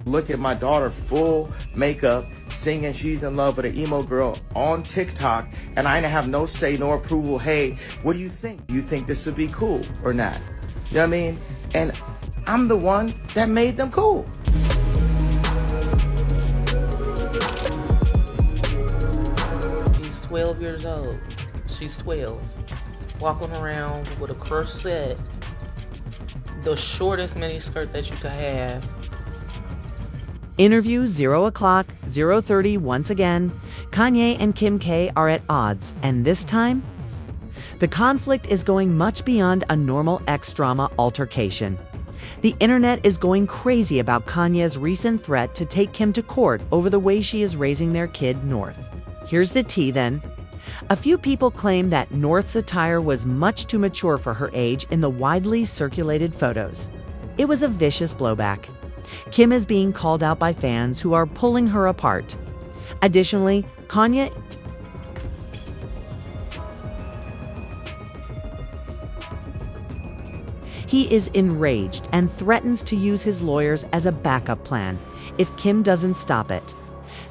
look at my daughter full makeup, singing She's in Love with an emo girl on TikTok, and I didn't have no say nor approval. Hey, what do you think? Do you think this would be cool or not? You know what I mean? And I'm the one that made them cool. She's 12 years old. She's 12. Walking around with a corset, the shortest miniskirt that you could have. Interview 0 o'clock, 0:30 once again. Kanye and Kim K are at odds, and this time, the conflict is going much beyond a normal ex-drama altercation. The internet is going crazy about Kanye's recent threat to take Kim to court over the way she is raising their kid, North. Here's the tea then. A few people claim that North's attire was much too mature for her age in the widely circulated photos. It was a vicious blowback. Kim is being called out by fans who are pulling her apart. Additionally, Kanye is enraged and threatens to use his lawyers as a backup plan if Kim doesn't stop it.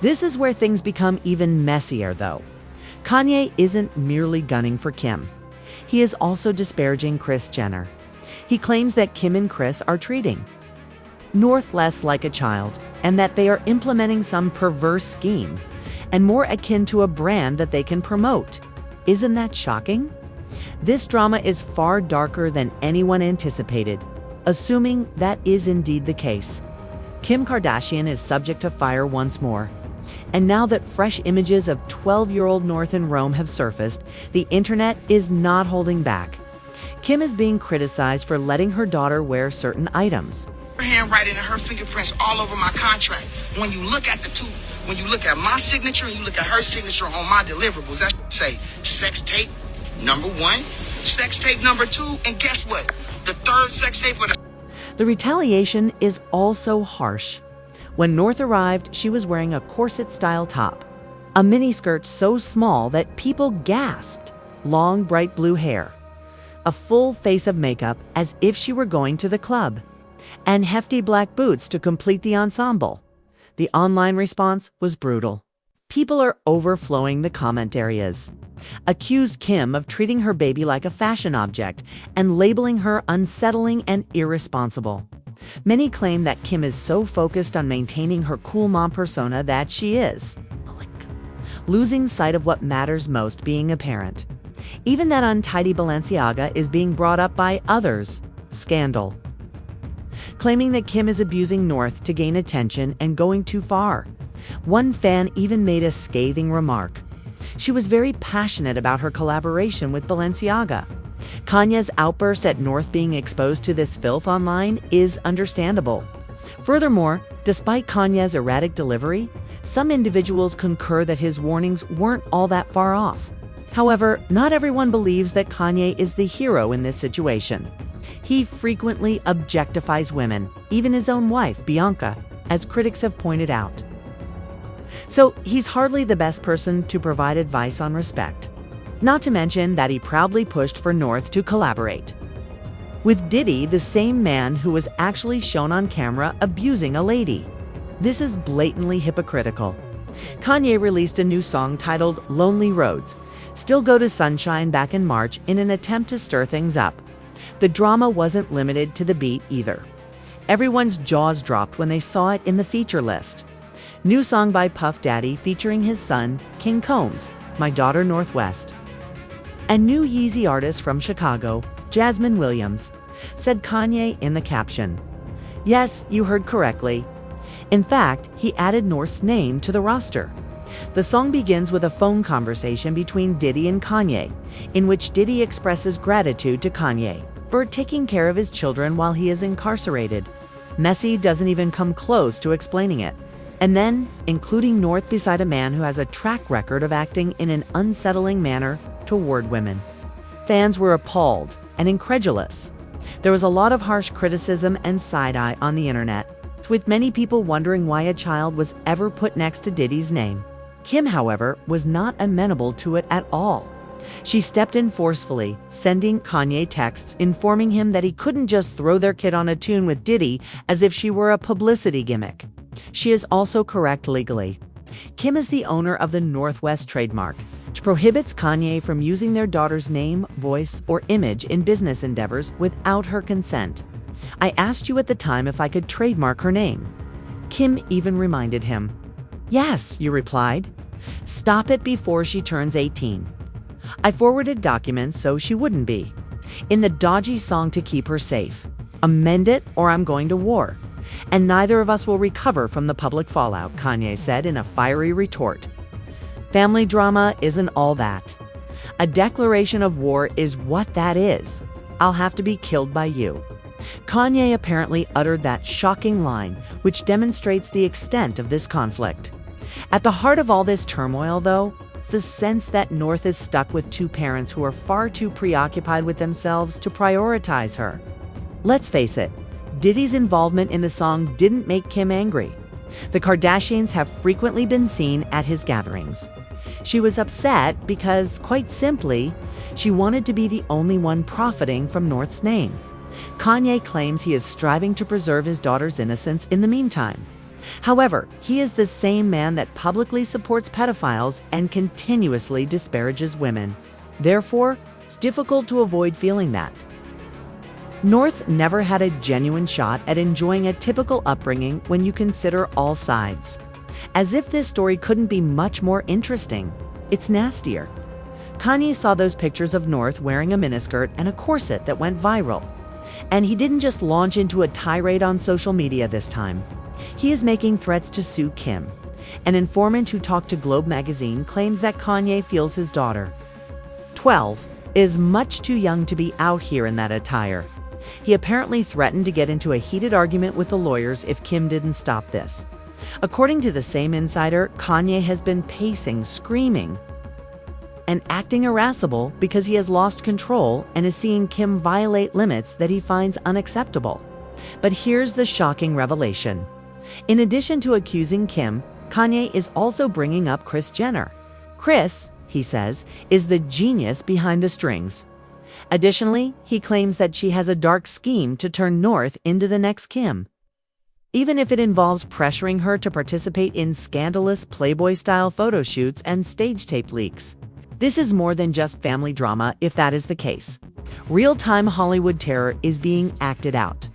This is where things become even messier, though. Kanye isn't merely gunning for Kim. He is also disparaging Kris Jenner. He claims that Kim and Kris are treating North less like a child, and that they are implementing some perverse scheme, and more akin to a brand that they can promote. Isn't that shocking? This drama is far darker than anyone anticipated, assuming that is indeed the case. Kim Kardashian is subject to fire once more. And now that fresh images of 12-year-old North in Rome have surfaced, the internet is not holding back. Kim is being criticized for letting her daughter wear certain items. Her handwriting and her fingerprints all over my contract. When you look at the two, when you look at my signature and you look at her signature on my deliverables, that say sex tape number 1, sex tape number 2, and guess what? The third sex tape of The retaliation is also harsh. When North arrived, she was wearing a corset-style top, a miniskirt so small that people gasped, long bright blue hair, a full face of makeup as if she were going to the club, and hefty black boots to complete the ensemble. The online response was brutal. People are overflowing the comment areas, accused Kim of treating her baby like a fashion object and labeling her unsettling and irresponsible. Many claim that Kim is so focused on maintaining her cool mom persona that she is losing sight of what matters most, being a parent. Even that untidy Balenciaga is being brought up by others. Scandal. Claiming that Kim is abusing North to gain attention and going too far. One fan even made a scathing remark. She was very passionate about her collaboration with Balenciaga. Kanye's outburst at North being exposed to this filth online is understandable. Furthermore, despite Kanye's erratic delivery, some individuals concur that his warnings weren't all that far off. However, not everyone believes that Kanye is the hero in this situation. He frequently objectifies women, even his own wife, Bianca, as critics have pointed out. So he's hardly the best person to provide advice on respect. Not to mention that he proudly pushed for North to collaborate with Diddy, the same man who was actually shown on camera abusing a lady. This is blatantly hypocritical. Kanye released a new song titled Lonely Roads, Still Go to Sunshine back in March in an attempt to stir things up. The drama wasn't limited to the beat either. Everyone's jaws dropped when they saw it in the feature list. New song by Puff Daddy featuring his son, King Combs, My Daughter Northwest. And new Yeezy artist from Chicago, Jasmine Williams, said Kanye in the caption. Yes, you heard correctly. In fact, he added North's name to the roster. The song begins with a phone conversation between Diddy and Kanye, in which Diddy expresses gratitude to Kanye for taking care of his children while he is incarcerated. Messi doesn't even come close to explaining it. And then, including North beside a man who has a track record of acting in an unsettling manner toward women. Fans were appalled and incredulous. There was a lot of harsh criticism and side-eye on the internet, with many people wondering why a child was ever put next to Diddy's name. Kim, however, was not amenable to it at all. She stepped in forcefully, sending Kanye texts informing him that he couldn't just throw their kid on a tune with Diddy as if she were a publicity gimmick. She is also correct legally. Kim is the owner of the Northwest trademark, which prohibits Kanye from using their daughter's name, voice, or image in business endeavors without her consent. I asked you at the time if I could trademark her name. Kim even reminded him. Yes, you replied. Stop it before she turns 18. I forwarded documents so she wouldn't be. In the dodgy song to keep her safe. Amend it or I'm going to war. And neither of us will recover from the public fallout, Kanye said in a fiery retort. Family drama isn't all that. A declaration of war is what that is. I'll have to be killed by you. Kanye apparently uttered that shocking line, which demonstrates the extent of this conflict. At the heart of all this turmoil, though, is the sense that North is stuck with two parents who are far too preoccupied with themselves to prioritize her. Let's face it, Diddy's involvement in the song didn't make Kim angry. The Kardashians have frequently been seen at his gatherings. She was upset because, quite simply, she wanted to be the only one profiting from North's name. Kanye claims he is striving to preserve his daughter's innocence in the meantime. However, he is the same man that publicly supports pedophiles and continuously disparages women. Therefore, it's difficult to avoid feeling that. North never had a genuine shot at enjoying a typical upbringing when you consider all sides. As if this story couldn't be much more interesting, it's nastier. Kanye saw those pictures of North wearing a miniskirt and a corset that went viral. And he didn't just launch into a tirade on social media this time. He is making threats to sue Kim. An informant who talked to Globe magazine claims that Kanye feels his daughter, 12, is much too young to be out here in that attire. He apparently threatened to get into a heated argument with the lawyers if Kim didn't stop this. According to the same insider, Kanye has been pacing, screaming, and acting irascible because he has lost control and is seeing Kim violate limits that he finds unacceptable. But here's the shocking revelation. In addition to accusing Kim, Kanye is also bringing up Kris Jenner. Kris, he says, is the genius behind the strings. Additionally, he claims that she has a dark scheme to turn North into the next Kim. Even if it involves pressuring her to participate in scandalous Playboy-style photo shoots and stage tape leaks. This is more than just family drama if that is the case. Real-time Hollywood terror is being acted out.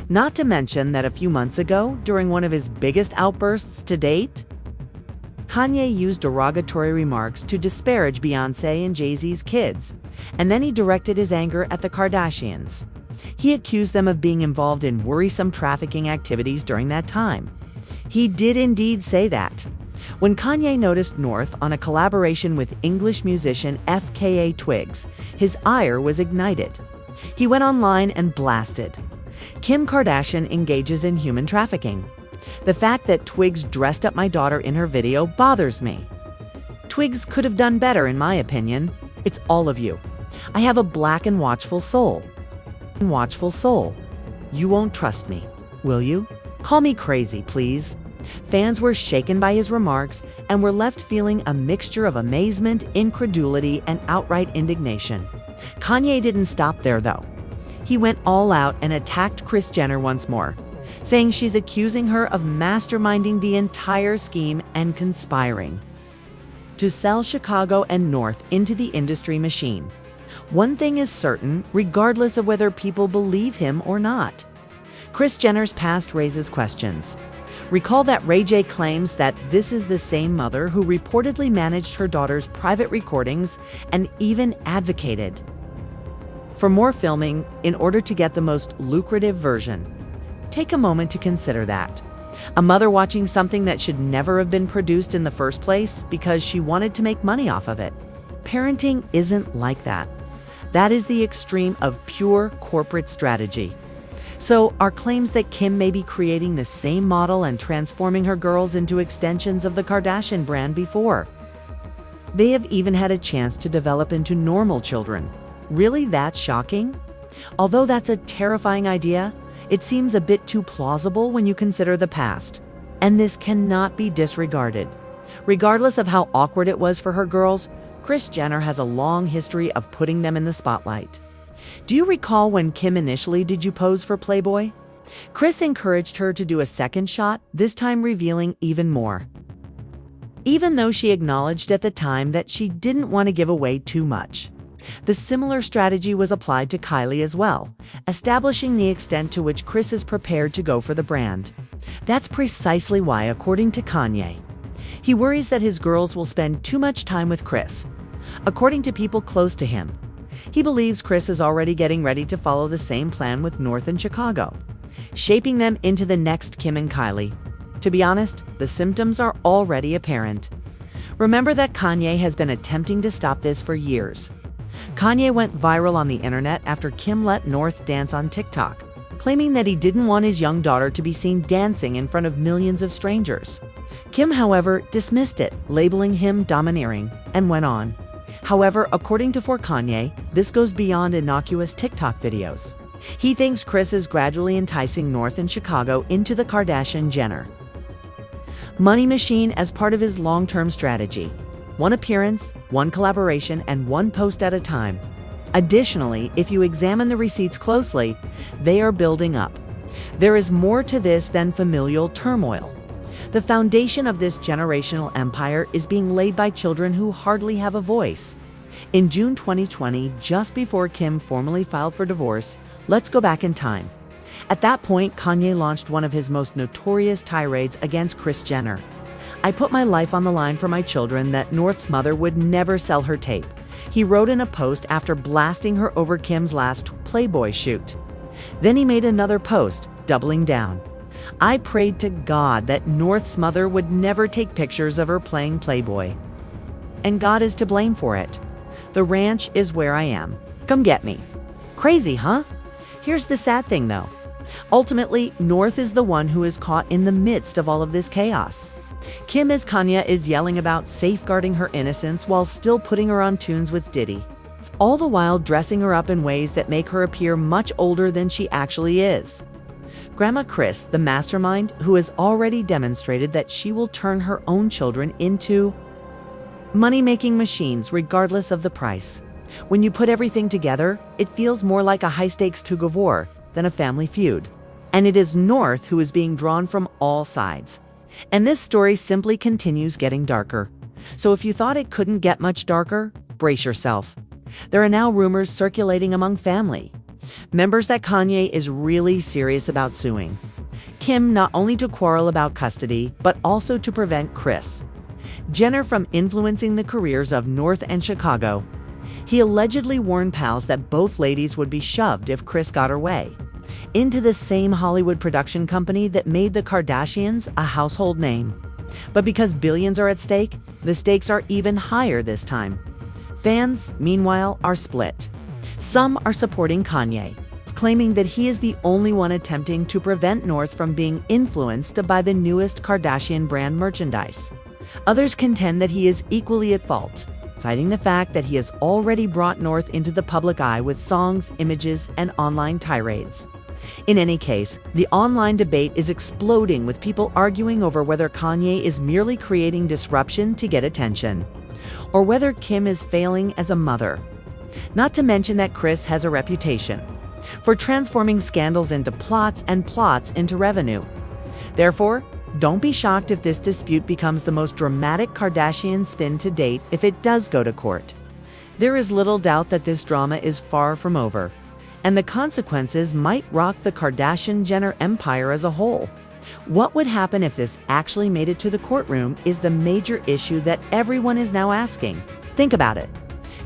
Not to mention that a few months ago, during one of his biggest outbursts to date, Kanye used derogatory remarks to disparage Beyoncé and Jay-Z's kids, and then he directed his anger at the Kardashians. He accused them of being involved in worrisome trafficking activities during that time. He did indeed say that. When Kanye noticed North on a collaboration with English musician FKA Twigs, his ire was ignited. He went online and blasted. Kim Kardashian engages in human trafficking. The fact that Twigs dressed up my daughter in her video bothers me. Twigs could have done better, in my opinion. It's all of you. I have a black and watchful soul. You won't trust me, will you? Call me crazy, please. Fans were shaken by his remarks and were left feeling a mixture of amazement, incredulity, and outright indignation. Kanye didn't stop there, though. He went all out and attacked Kris Jenner once more, saying she's accusing her of masterminding the entire scheme and conspiring to sell Chicago and North into the industry machine. One thing is certain, regardless of whether people believe him or not. Kris Jenner's past raises questions. Recall that Ray J claims that this is the same mother who reportedly managed her daughter's private recordings and even advocated for more filming in order to get the most lucrative version. Take a moment to consider that. A mother watching something that should never have been produced in the first place because she wanted to make money off of it. Parenting isn't like that. That is the extreme of pure corporate strategy. So, are claims that Kim may be creating the same model and transforming her girls into extensions of the Kardashian brand before they have even had a chance to develop into normal children? Really that shocking? Although that's a terrifying idea, it seems a bit too plausible when you consider the past. And this cannot be disregarded. Regardless of how awkward it was for her girls, Kris Jenner has a long history of putting them in the spotlight. Do you recall when Kim initially did you pose for Playboy? Kris encouraged her to do a second shot, this time revealing even more. Even though she acknowledged at the time that she didn't want to give away too much. The similar strategy was applied to Kylie as well, establishing the extent to which Kris is prepared to go for the brand. That's precisely why, according to Kanye, he worries that his girls will spend too much time with Kris. According to people close to him, he believes Kris is already getting ready to follow the same plan with North and Chicago, shaping them into the next Kim and Kylie. To be honest, the symptoms are already apparent. Remember that Kanye has been attempting to stop this for years. Kanye went viral on the internet after Kim let North dance on TikTok, claiming that he didn't want his young daughter to be seen dancing in front of millions of strangers. Kim, however, dismissed it, labeling him domineering, and went on. However, according to Kanye, this goes beyond innocuous TikTok videos. He thinks Kris is gradually enticing North and Chicago into the Kardashian-Jenner money machine as part of his long-term strategy. One appearance, one collaboration, and one post at a time. Additionally, if you examine the receipts closely, they are building up. There is more to this than familial turmoil. The foundation of this generational empire is being laid by children who hardly have a voice. In June 2020, just before Kim formally filed for divorce, let's go back in time. At that point, Kanye launched one of his most notorious tirades against Kris Jenner. "I put my life on the line for my children that North's mother would never sell her tape," he wrote in a post after blasting her over Kim's last Playboy shoot. Then he made another post, doubling down. "I prayed to God that North's mother would never take pictures of her playing Playboy. And God is to blame for it. The ranch is where I am. Come get me." Crazy, huh? Here's the sad thing though. Ultimately, North is the one who is caught in the midst of all of this chaos. Kim, as Kanye, is yelling about safeguarding her innocence while still putting her on tunes with Diddy. All the while dressing her up in ways that make her appear much older than she actually is. Grandma Kris, the mastermind, who has already demonstrated that she will turn her own children into money-making machines regardless of the price. When you put everything together, it feels more like a high-stakes tug of war than a family feud. And it is North who is being drawn from all sides. And this story simply continues getting darker. So if you thought it couldn't get much darker, brace yourself. There are now rumors circulating among family members that Kanye is really serious about suing Kim, not only to quarrel about custody, but also to prevent Kris Jenner from influencing the careers of North and Chicago. He allegedly warned pals that both ladies would be shoved if Kris got her way into the same Hollywood production company that made the Kardashians a household name. But because billions are at stake, the stakes are even higher this time. Fans, meanwhile, are split. Some are supporting Kanye, claiming that he is the only one attempting to prevent North from being influenced by the newest Kardashian brand merchandise. Others contend that he is equally at fault, citing the fact that he has already brought North into the public eye with songs, images, and online tirades. In any case, the online debate is exploding, with people arguing over whether Kanye is merely creating disruption to get attention, or whether Kim is failing as a mother. Not to mention that Kris has a reputation for transforming scandals into plots and plots into revenue. Therefore, don't be shocked if this dispute becomes the most dramatic Kardashian spin to date if it does go to court. There is little doubt that this drama is far from over, and the consequences might rock the Kardashian-Jenner empire as a whole. What would happen if this actually made it to the courtroom is the major issue that everyone is now asking. Think about it.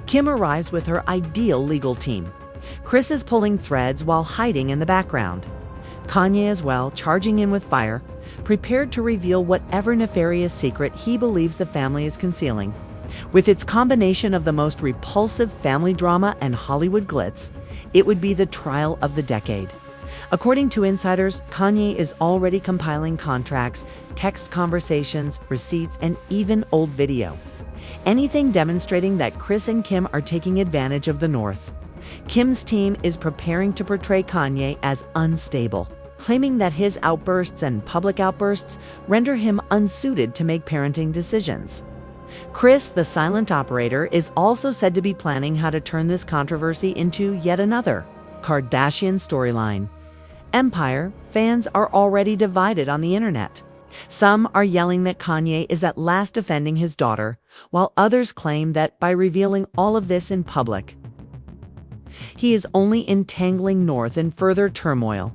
Kim arrives with her ideal legal team. Kris is pulling threads while hiding in the background. Kanye as well, charging in with fire, prepared to reveal whatever nefarious secret he believes the family is concealing. With its combination of the most repulsive family drama and Hollywood glitz, it would be the trial of the decade. According to insiders, Kanye is already compiling contracts, text conversations, receipts, and even old video. Anything demonstrating that Kris and Kim are taking advantage of the North. Kim's team is preparing to portray Kanye as unstable, claiming that his outbursts and public outbursts render him unsuited to make parenting decisions. Kris, the silent operator, is also said to be planning how to turn this controversy into yet another Kardashian storyline. Empire, fans are already divided on the internet. Some are yelling that Kanye is at last defending his daughter, while others claim that by revealing all of this in public, he is only entangling North in further turmoil.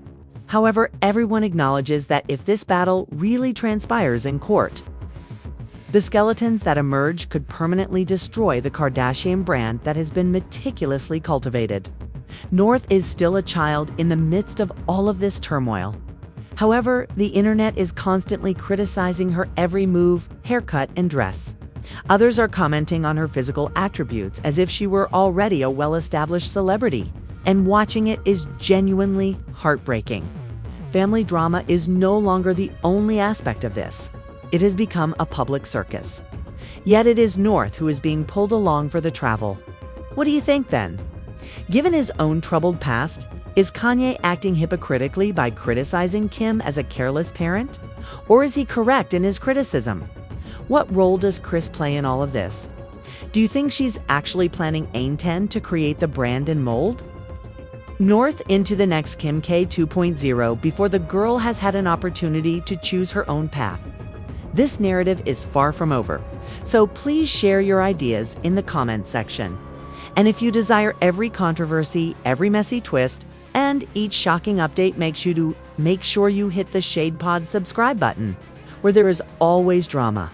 However, everyone acknowledges that if this battle really transpires in court, the skeletons that emerge could permanently destroy the Kardashian brand that has been meticulously cultivated. North is still a child in the midst of all of this turmoil. However, the internet is constantly criticizing her every move, haircut, and dress. Others are commenting on her physical attributes as if she were already a well-established celebrity, and watching it is genuinely heartbreaking. Family drama is no longer the only aspect of this. It has become a public circus. Yet it is North who is being pulled along for the travel. What do you think then? Given his own troubled past, is Kanye acting hypocritically by criticizing Kim as a careless parent? Or is he correct in his criticism? What role does Kris play in all of this? Do you think she's actually planning Ain 10 to create the brand and mold? North into the next Kim K 2.0 before the girl has had an opportunity to choose her own path. This narrative is far from over, so please share your ideas in the comments section. And if you desire every controversy, every messy twist, and each shocking update, make sure you hit the Shade Pod subscribe button, where there is always drama.